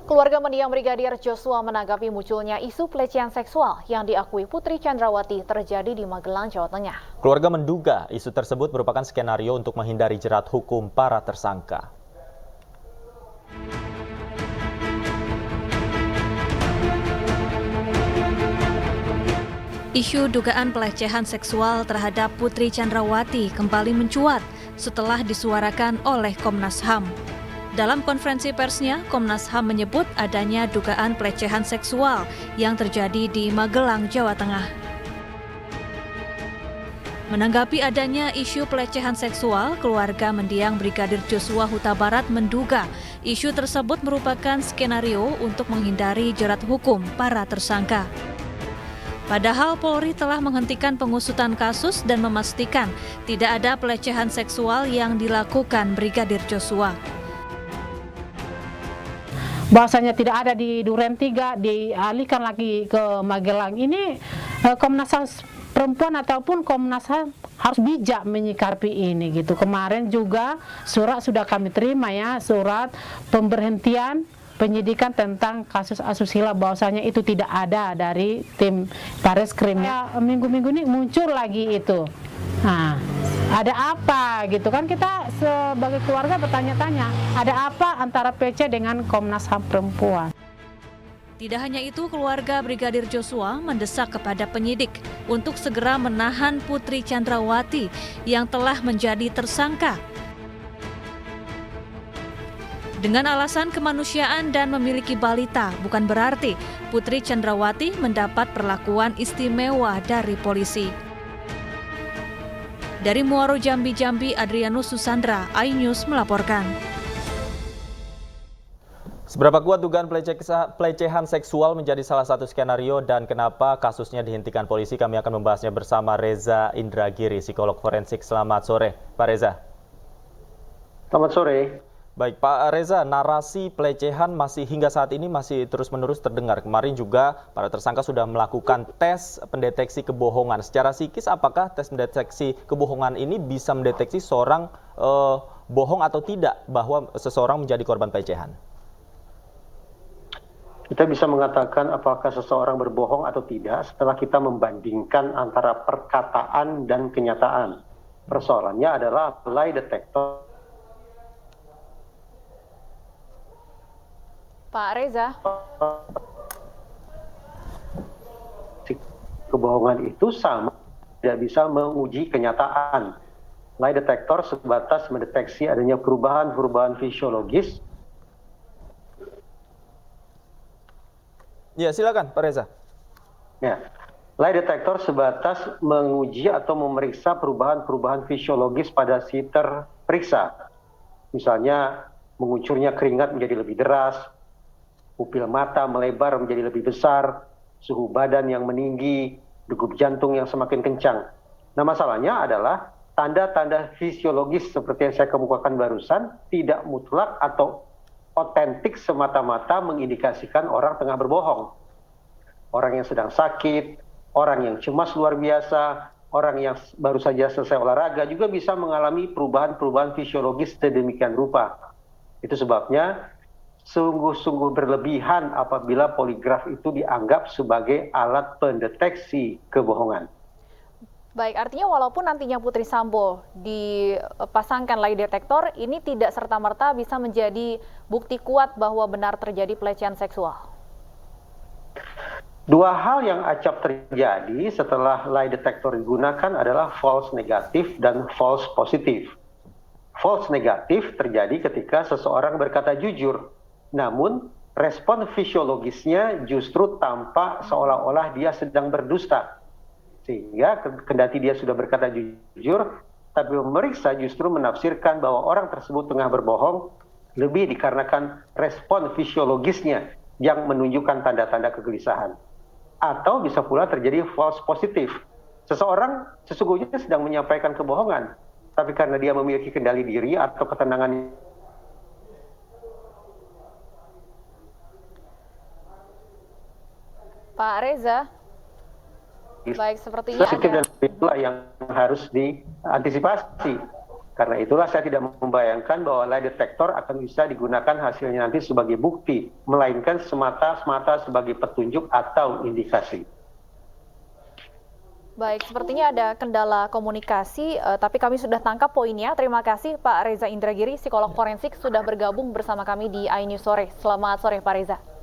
Keluarga mendiang Brigadir Joshua menanggapi munculnya isu pelecehan seksual yang diakui Putri Chandrawati terjadi di Magelang, Jawa Tengah. Keluarga menduga isu tersebut merupakan skenario untuk menghindari jerat hukum para tersangka. Isu dugaan pelecehan seksual terhadap Putri Chandrawati kembali mencuat setelah disuarakan oleh Komnas HAM. Dalam konferensi persnya, Komnas HAM menyebut adanya dugaan pelecehan seksual yang terjadi di Magelang, Jawa Tengah. Menanggapi adanya isu pelecehan seksual, keluarga mendiang Brigadir Joshua Huta Barat menduga isu tersebut merupakan skenario untuk menghindari jerat hukum para tersangka. Padahal Polri telah menghentikan pengusutan kasus dan memastikan tidak ada pelecehan seksual yang dilakukan Brigadir Joshua. Bahwasanya tidak ada di Duren 3, dialihkan lagi ke Magelang. Ini Komnas HAM perempuan ataupun Komnas HAM harus bijak menyikapi ini gitu. Kemarin juga surat sudah kami terima ya, surat pemberhentian penyidikan tentang kasus asusila, bahwasanya itu tidak ada dari tim Bareskrim. Ya, minggu-minggu ini muncul lagi itu. Nah, ada apa gitu kan, kita sebagai keluarga bertanya-tanya, ada apa antara PC dengan Komnas HAM perempuan? Tidak hanya itu, keluarga Brigadir Joshua mendesak kepada penyidik untuk segera menahan Putri Chandrawati yang telah menjadi tersangka. Dengan alasan kemanusiaan dan memiliki balita, bukan berarti Putri Chandrawati mendapat perlakuan istimewa dari polisi. Dari Muaro Jambi, Adrianus Susandra, iNews melaporkan. Seberapa kuat dugaan pelecehan seksual menjadi salah satu skenario dan kenapa kasusnya dihentikan polisi? Kami akan membahasnya bersama Reza Indragiri, psikolog forensik. Selamat sore, Pak Reza. Selamat sore. Baik, Pak Reza, narasi pelecehan hingga saat ini masih terus-menerus terdengar. Kemarin juga para tersangka sudah melakukan tes pendeteksi kebohongan. Secara psikis, apakah tes pendeteksi kebohongan ini bisa mendeteksi seorang bohong atau tidak bahwa seseorang menjadi korban pelecehan? Kita bisa mengatakan apakah seseorang berbohong atau tidak setelah kita membandingkan antara perkataan dan kenyataan. Persoalannya adalah lie detector. Pak Reza. Kebohongan itu sama, tidak bisa menguji kenyataan. Lie detector sebatas mendeteksi adanya perubahan-perubahan fisiologis. Ya, silakan Pak Reza. Ya, lie detector sebatas menguji atau memeriksa perubahan-perubahan fisiologis pada si terperiksa. Misalnya mengucurnya keringat menjadi lebih deras, pupil mata melebar menjadi lebih besar, suhu badan yang meninggi, degup jantung yang semakin kencang. Nah, masalahnya adalah tanda-tanda fisiologis seperti yang saya kemukakan barusan tidak mutlak atau otentik semata-mata mengindikasikan orang tengah berbohong. Orang yang sedang sakit, orang yang cemas luar biasa, orang yang baru saja selesai olahraga juga bisa mengalami perubahan-perubahan fisiologis sedemikian rupa. Itu sebabnya sungguh-sungguh berlebihan apabila poligraf itu dianggap sebagai alat pendeteksi kebohongan. Baik, artinya walaupun nantinya Putri Sambo dipasangkan lie detector, ini tidak serta-merta bisa menjadi bukti kuat bahwa benar terjadi pelecehan seksual. Dua hal yang acap terjadi setelah lie detector digunakan adalah false negatif dan false positif. False negatif terjadi ketika seseorang berkata jujur, namun respon fisiologisnya justru tampak seolah-olah dia sedang berdusta. Sehingga kendati dia sudah berkata jujur, tapi memeriksa justru menafsirkan bahwa orang tersebut tengah berbohong lebih dikarenakan respon fisiologisnya yang menunjukkan tanda-tanda kegelisahan. Atau bisa pula terjadi false positif. Seseorang sesungguhnya sedang menyampaikan kebohongan, tapi karena dia memiliki kendali diri atau ketenangan. Pak Reza, baik, sepertinya sensitif ada. dan itulah yang harus diantisipasi. Karena itulah saya tidak membayangkan bahwa lie detector akan bisa digunakan hasilnya nanti sebagai bukti, melainkan semata-mata sebagai petunjuk atau indikasi. Baik, sepertinya ada kendala komunikasi, tapi kami sudah tangkap poinnya. Terima kasih Pak Reza Indragiri, psikolog forensik, sudah bergabung bersama kami di iNews Sore. Selamat sore Pak Reza.